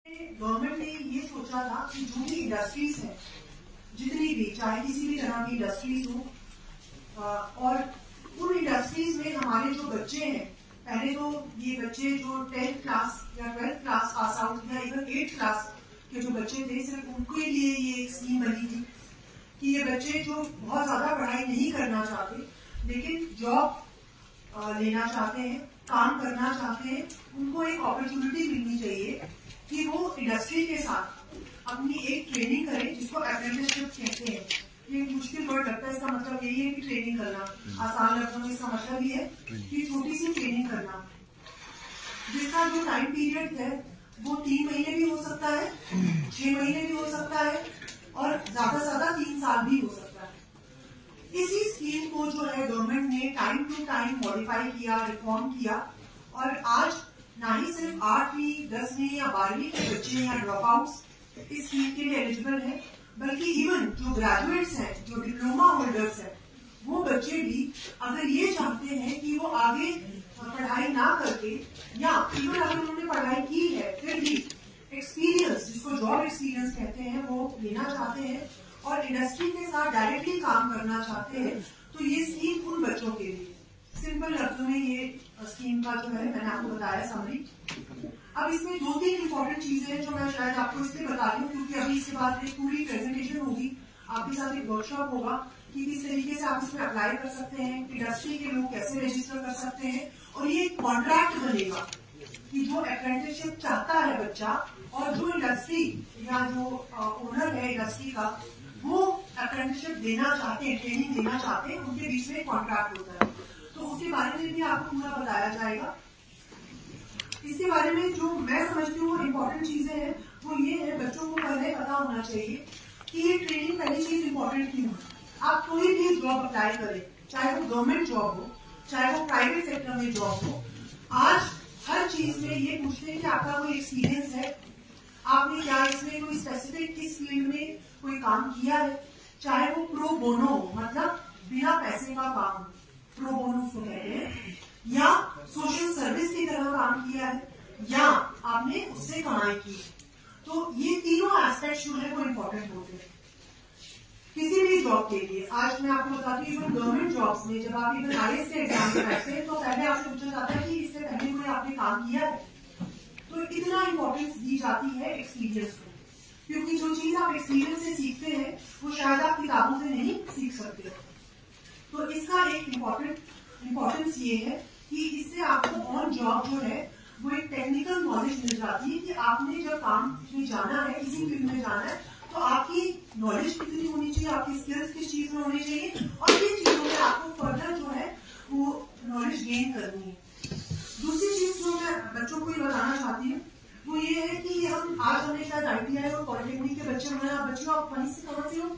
Government ने ये सोचा था कि जो भी इंडस्ट्रीज है, जितनी भी, चाहे किसी भी तरह की इंडस्ट्रीज हो, और उन इंडस्ट्रीज में हमारे जो बच्चे हैं, पहले तो ये बच्चे जो 10th क्लास या 12th क्लास पास आउट या इवन 8th क्लास के जो बच्चे थे, सिर्फ उनके लिए ये एक स्कीम बनी थी कि ये बच्चे जो बहुत ज्यादा पढ़ाई नहीं करना चाहते लेकिन जॉब लेना चाहते हैं, काम करना चाहते हैं, उनको एक अपॉर्चुनिटी मिलनी चाहिए कि वो इंडस्ट्री के साथ अपनी एक ट्रेनिंग करें, जिसको अप्रेंटिसशिप कहते हैं। ये मुश्किल वर्ड लगता है, इसका मतलब यही है कि ट्रेनिंग करना। आसान लफ्जों में इसका मतलब ये है कि छोटी सी ट्रेनिंग करना, जिसका जो टाइम पीरियड है वो 3 महीने भी हो सकता है, 6 महीने भी हो सकता है, और ज्यादा से ज्यादा 3 साल भी हो सकता है। इसी स्कीम को जो है गवर्नमेंट ने टाइम टू टाइम मॉडिफाई किया, रिफॉर्म किया, और आज ना ही सिर्फ 8वीं, 10वीं या 12वीं के बच्चे या ड्रॉप आउट्स इस स्कीम के लिए एलिजिबल है, बल्कि इवन जो ग्रेजुएट्स हैं, जो डिप्लोमा होल्डर्स हैं, वो बच्चे भी अगर ये चाहते हैं कि वो आगे पढ़ाई ना करके, या इवन अगर उन्होंने पढ़ाई की है फिर भी एक्सपीरियंस, जिसको जॉब एक्सपीरियंस कहते हैं, वो लेना चाहते हैं और इंडस्ट्री के साथ डायरेक्टली काम करना चाहते हैं, तो ये स्कीम उन बच्चों के लिए। सिंपल लफ्जों में ये स्कीम का जो है मैंने आपको बताया समरी। अब इसमें 2-3 इंपॉर्टेंट चीजें हैं जो मैं शायद आपको इसलिए बता रही हूँ क्योंकि अभी इसके बाद एक पूरी प्रेजेंटेशन होगी, आपके साथ एक वर्कशॉप होगा कि किस तरीके से आप इसमें अप्लाई कर सकते हैं, इंडस्ट्री के लोग कैसे रजिस्टर कर सकते हैं, और ये एक कॉन्ट्रैक्ट बनेगा कि जो अप्रेंटिसशिप चाहता है बच्चा और जो इंडस्ट्री या जो ओनर है इंडस्ट्री का, वो अप्रेंटिसशिप देना चाहते हैं, ट्रेनिंग देना चाहते हैं, उनके बीच में कॉन्ट्रैक्ट होता है। तो उसके बारे में भी आपको पूरा बताया जाएगा। इसके बारे में जो मैं समझती हूँ इम्पोर्टेंट चीजें हैं वो ये है, बच्चों को पहले पता होना चाहिए कि ये ट्रेनिंग पहली चीज इम्पोर्टेंट क्यों है। आप कोई भी जॉब अप्लाई करें, चाहे वो गवर्नमेंट जॉब हो, चाहे वो प्राइवेट सेक्टर में जॉब हो, आज हर चीज में ये पूछते हैं कि आपका कोई एक्सपीरियंस है, आपने क्या इसमें कोई स्पेसिफिक किस फील्ड में कोई काम किया है, चाहे वो प्रो बोनो हो, मतलब बिना पैसे का काम, प्रो बोनो उसको कहते हैं, या सोशल सर्विस की तरह काम किया है, या आपने उससे कमाई की। तो ये तीनों एस्पेक्ट जो है वो इम्पोर्टेंट होते हैं किसी भी जॉब के लिए। आज मैं आपको बताती हूँ गवर्नमेंट जॉब्स में जब आप इवन IAS के एग्जाम में बैठते हैं तो पहले आपसे पूछा जाता है कि इससे पहले कोई आपने काम किया है, तो इतना इम्पोर्टेंस दी जाती है एक्सपीरियंस को, क्योंकि जो चीज आप एक्सपीरियंस से सीखते हैं वो शायद आप किताबों से नहीं सीख सकते। तो इसका एक इम्पोर्टेंस ये है कि इससे आपको ऑन जॉब जो है वो एक टेक्निकल नॉलेज मिल जाती है कि आपने जब काम में जाना है, किसी फील्ड में जाना है, तो आपकी नॉलेज कितनी होनी चाहिए, आपकी स्किल्स किस चीज में होनी चाहिए, और ये चीजों में आपको फर्दर जो है वो नॉलेज गेन करनी है। दूसरी चीज जो मैं बच्चों को ये बताना चाहती हूँ वो ये है कि हमने शायद ITI और पॉलिटेक्निक के बच्चे हुए हैं। बच्चों आप वहीं से कहाँ से हो?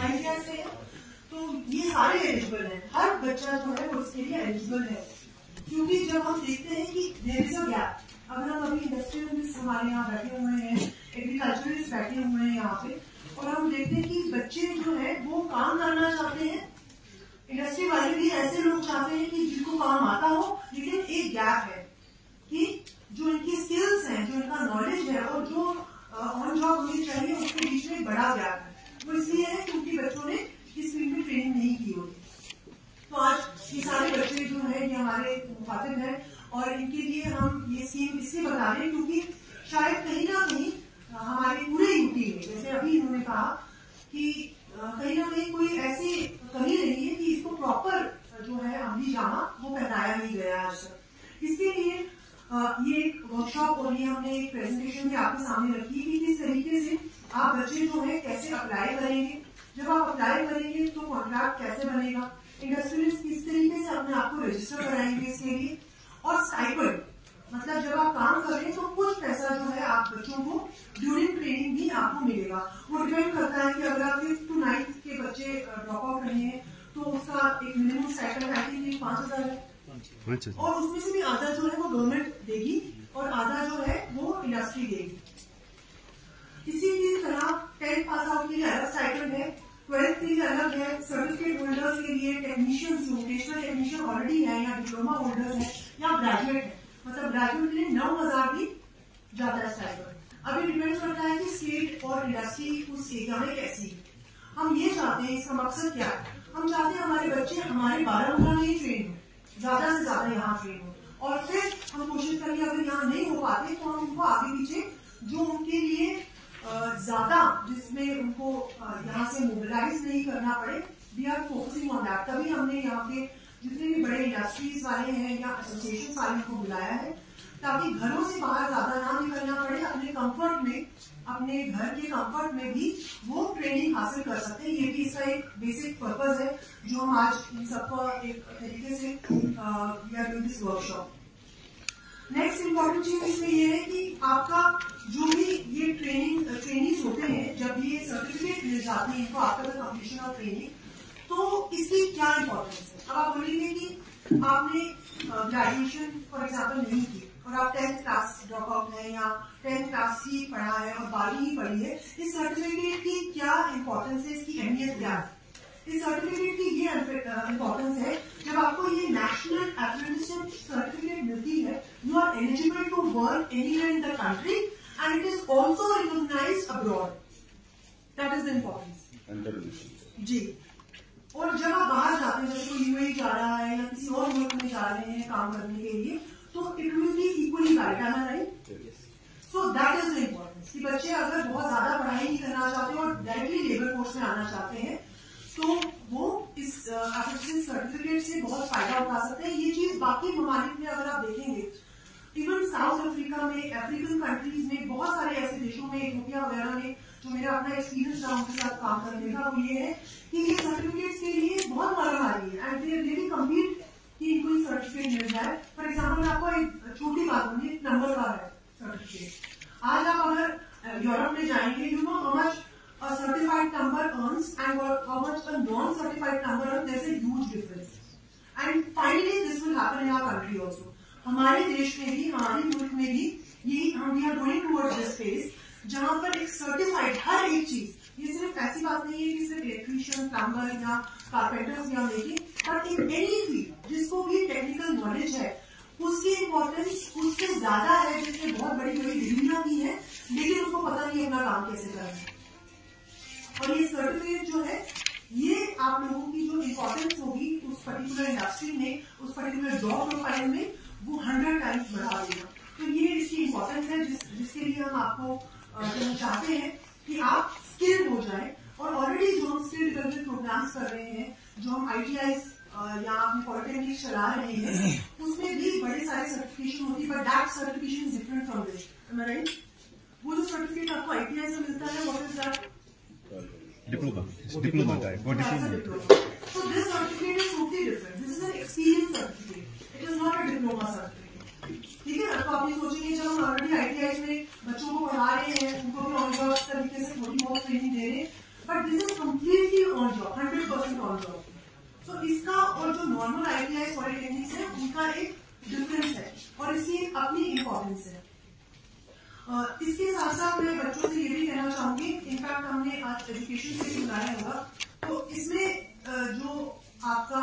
ITI से है। तो ये सारे एलिजिबल हैं, हर बच्चा जो है वो इसके लिए एलिजिबल है, क्योंकि जब हम देखते हैं कि देयर इज अ गैप, अगर हम अभी इंडस्ट्रियलिस्ट हमारे यहाँ बैठे हुए हैं, एग्रीकल्चरिस्ट बैठे हुए हैं यहाँ पे, और हम देखते हैं कि बच्चे जो है वो काम करना चाहते हैं, इंडस्ट्री वाले भी ऐसे लोग चाहते हैं कि जिनको काम आता हो, लेकिन एक गैप है कि जो इनकी स्किल्स हैं, जो इनका नॉलेज है और जो ऑन जॉब होनी चाहिए, उसके बीच में बड़ा गैप है। वो इसलिए है क्योंकि बच्चों ने इस फील्ड में ट्रेनिंग नहीं की होती। तो आज ये सारे बच्चे जो है ये हमारे मुखातिब हैं, और इनके लिए हम ये स्कीम इसलिए बता रहे हैं क्योंकि शायद कहीं ना कहीं हमारे पूरे यूपी में, जैसे अभी इन्होंने कहा कि कहीं ना कहीं कोई ऐसी कमी रही है कि इसको प्रॉपर जो है अमली जामा वो पहनाया नहीं गया आज तक। इसके लिए ये एक वर्कशॉप और ये हमने एक प्रेजेंटेशन भी आपके सामने रखी कि किस तरीके से आप बच्चे जो है कैसे अप्लाई करेंगे, जब आप अप्लाई करेंगे तो कॉन्ट्रैक्ट कैसे बनेगा, इंडस्ट्रियलिस्ट किस तरीके से अपने आप को रजिस्टर कराएंगे इसके लिए, और स्टाइपेंड, मतलब जब आप काम करें तो कुछ पैसा जो है आप बच्चों को ड्यूरिंग ट्रेनिंग भी आपको मिलेगा। वो डिपेंड करता है कि अगर आप 5th to 9th के बच्चे ड्रॉप आउट रहे हैं तो उसका एक मिनिमम स्टाइपेंड आई थिंक 5,000 है, और उसमें से भी आधा जो है वो गवर्नमेंट देगी और आधा जो है वो इंडस्ट्री देगी। इसी की तरह 10th पास आउट के लिए अलग स्टाइपेंड है, 12th के लिए अलग है, सर्टिफिकेट होल्डर्स के लिए, टेक्नीशियंस जो वोकेशनल टेक्नीशियन ऑलरेडी है या डिप्लोमा होल्डर्स है या ग्रेजुएट है, मतलब ग्रेजुएट के लिए 9,000 भी जाता है स्टाइपेंड। अभी डिपेंड करता है कि स्टेट और इंडस्ट्री उस एरिया में कैसी है। हम ये चाहते हैं, इसका मकसद क्या है, हम चाहते हैं हमारे बच्चे हमारे बारामूला में ही ट्रेन हो, ज्यादा से ज्यादा यहाँ ट्रेन हो, और फिर हम कोशिश करेंगे अगर यहाँ नहीं हो पाते तो हम उनको आगे पीछे जो उनके लिए ज्यादा जिसमें उनको यहाँ से मोबिलाइज नहीं करना पड़े, we are focusing on that. तभी हमने यहाँ के जितने भी बड़े इंडस्ट्रीज वाले हैं या एसोसिएशन वाले को बुलाया है, ताकि घरों से बाहर ज्यादा ना निकलना पड़े, अपने कंफर्ट में, अपने घर के कंफर्ट में भी वो ट्रेनिंग हासिल कर सकते हैं। ये भी इसका एक बेसिक पर्पज है जो हम आज इन सबका एक तरीके से we are doing this workshop. Next important चीज इसमें ये है कि आपका जो भी ये ट्रेनिंग होते हैं, जब ये सर्टिफिकेट मिल जाते हैं इनको after the completion of training, तो इसकी क्या इंपॉर्टेंस है। अब आप बोलेंगे कि आपने ग्रेजुएशन फॉर एग्जाम्पल नहीं की और आप 10th क्लास ड्रॉप आउट है या 10th क्लास ही पढ़ा है और 12वीं ही पढ़ी है, इस सर्टिफिकेट की क्या इंपॉर्टेंस है, इसकी अहमियत क्या है। इस सर्टिफिकेट की ये इंपॉर्टेंस है, जब आपको ये नेशनल अप्रेंटिसशिप सर्टिफिकेट मिलती है, you are eligible to work anywhere in the country and it is also recognised abroad. That is the importance जी। और जब आप बाहर जाते हैं, जैसे कोई यूएई जा रहा है या किसी और मुल्क में जा रहे हैं काम करने के लिए, तो it will be equally valid, है ना, right. So that is the importance कि बच्चे अगर बहुत ज्यादा पढ़ाई नहीं करना चाहते और डायरेक्टली लेबर फोर्स में आना चाहते हैं, तो वो इस अप्रेंटिस सर्टिफिकेट से बहुत फायदा उठा सकते हैं। ये चीज बाकी ममालिक में अगर आप देखेंगे, इवन साउथ अफ्रीका में, अफ्रीकन कंट्रीज में, बहुत सारे ऐसे देशों में, इथियोपिया वगैरह में, जो मेरा अपना एक्सपीरियंस रहा उनके साथ काम करने का, वो ये है कि ये सर्टिफिकेट्स के लिए बहुत मारामारी है एंड दे रियली कम्पीट कि इनको सर्टिफिकेट मिल जाए। फॉर एग्जाम्पल आपको एक छोटी बात होगी, एक नंबर का है सर्टिफिकेट। आज आप अगर यूरोप में जाएंगे, you know how much a certified number earns and how much a non-certified number earns, there's a huge difference. And finally this will happen in our country also. हमारे देश में भी, हमारे मुल्क में भी यही हम we are going towards this phase, जहां पर एक सर्टिफाइड हर एक चीज, ये सिर्फ ऐसी बात नहीं है कि सिर्फ इलेक्ट्रीशियन, प्लम्बर या कारपेंटर्स या making, but in any field जिसको भी टेक्निकल नॉलेज है, उसकी इम्पोर्टेंस उससे ज्यादा है जिसने बहुत बड़ी बड़ी डिग्रियां की है लेकिन उसको पता नहीं अपना काम कैसे करना है। और ये सर्टिफिकेट जो है, ये आप लोगों की जो इम्पोर्टेंस होगी उस पर्टिकुलर इंडस्ट्री में, उस पर्टिकुलर जॉब प्रोफाइल में, वो 100 टाइम्स बढ़ा देगा। तो ये इसकी इम्पोर्टेंस है जिसके लिए हम आपको चाहते हैं कि आप स्किल्ड हो जाए। और ऑलरेडी जो हम स्किल डेवलपमेंट प्रोग्राम्स कर रहे हैं, जो हम ITIs या अपने पॉलिटेक्निक चला रहे हैं, उसमें भी बड़े सारे सर्टिफिकेशन होती है, but that certification is different from this, am I right. वो जो सर्टिफिकेट आपको ITI से मिलता है, व्हाट इज दैट? डिप्लोमा का है। So this certificate is totally different. This is an experience certificate. It is not a diploma certificate. ठीक है ना? तो आप ये सोचेंगे जब हम ऑलरेडी ITI में बच्चों को पढ़ा रहे हैं, उनको भी ऑन जॉब तरीके से थोड़ी बहुत ट्रेनिंग दे रहे हैं, but this is completely on job, 100% on job. तो इसका और जो नॉर्मल ITI पॉलिटेक्निक्स है उनका एक डिफरेंस है और इसकी अपनी इम्पोर्टेंस है। इसके साथ साथ मैं बच्चों से ये भी कहना चाहूंगी, इनफैक्ट हमने आज एजुकेशन से भी बुलाया होगा, तो इसमें जो आपका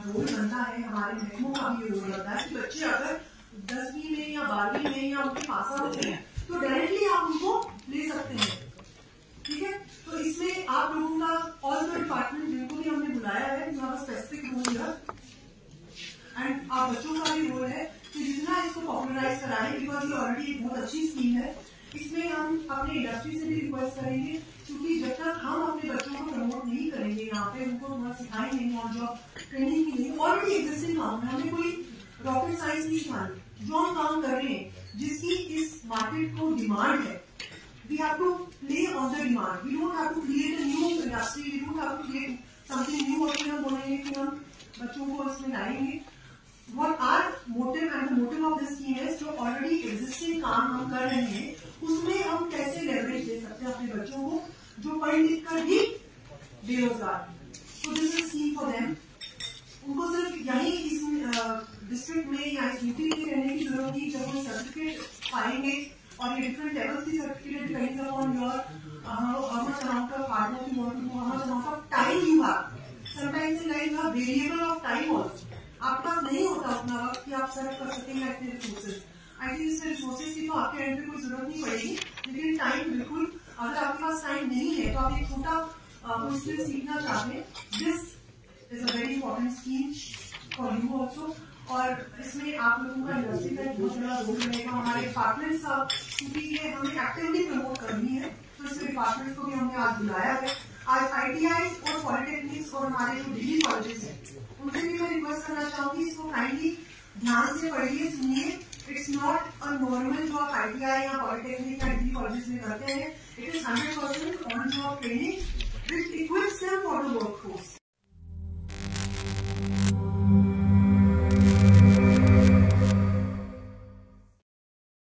रोल बनता है, हमारे महकमों का भी रोल बनता है कि बच्चे अगर 10वीं में या 12वीं में या उनके पास आउट हैं तो डायरेक्टली आप उनको ले सकते हैं। ठीक है, तो इसमें आप लोगों का ऑल द डिपार्टमेंट जिनको भी हमने बुलाया है, you have a specific role here and आप बच्चों का भी रोल है कि जितना इसको पॉपुलराइज कराएं, बिकॉज ये ऑलरेडी एक बहुत अच्छी स्कीम है। इसमें हम अपने इंडस्ट्री से भी रिक्वेस्ट करेंगे, क्योंकि जब तक हम अपने बच्चों को प्रमोट नहीं करेंगे, यहाँ पे उनको थोड़ा सिखाएंगे नहीं, ऑन जॉब ट्रेनिंग की नहीं, ऑलरेडी एग्जिस्टिंग काम है, हमें कोई रॉकेट साइंस नहीं सिखानी, जो हम काम कर रहे हैं जिसकी इस मार्केट को डिमांड है, we have to play on the demand. We don't have to create a new industry, we don't have to create something new और फिर हम बोलेंगे कि हम बच्चों को इसमें लाएंगे। What our motive and the motive of this scheme is, जो ऑलरेडी एग्जिस्टिंग काम हम कर रहे हैं उसमें हम कैसे लेवरेज दे सकते हैं अपने बच्चों को जो पढ़ लिख कर भी बेरोजगार हैं। तो this is scheme for them. उनको सिर्फ यही इस डिस्ट्रिक्ट में या इस यूटी में रहने की जरूरत नहीं, जब वो सर्टिफिकेट पाएंगे और ये डिफरेंट लेवल्स की certificate depending upon your how much amount of hard work you want to do, how much amount of time you have, sometimes in life you have variable of time also, आपके पास नहीं होता उतना वक्त कि आप सर्व कर सकेंगे अपने रिसोर्सेज, आई थिंक इसमें रिसोर्सेज की तो आपके एंड पे कोई जरूरत नहीं पड़ेगी, लेकिन टाइम बिल्कुल, अगर आपके पास टाइम नहीं है तो आप एक छोटा कोई स्किल सीखना चाहते हैं, this is a very important scheme for you also. और इसमें आप लोगों का इंडस्ट्री का एक बहुत बड़ा रोल रहेगा, हमारे पार्टनर्स का, क्योंकि ये हमें एक्टिवली प्रमोट करनी है, तो इसमें पार्टनर्स को भी हमने आज बुलाया है। आज ITI और पॉलिटेक्निक्स और हमारे जो डिग्री कॉलेजेस हैं उनसे भी मैं रिक्वेस्ट करना चाहूंगी, इसको काइंडली ध्यान से पढ़िए, सुनिए। इट्स नॉट अ नॉर्मल जो आप ITI या पॉलिटेक्निक या डिग्री कॉलेजेस में करते हैं, it is 100% on job training which equips them for the workforce.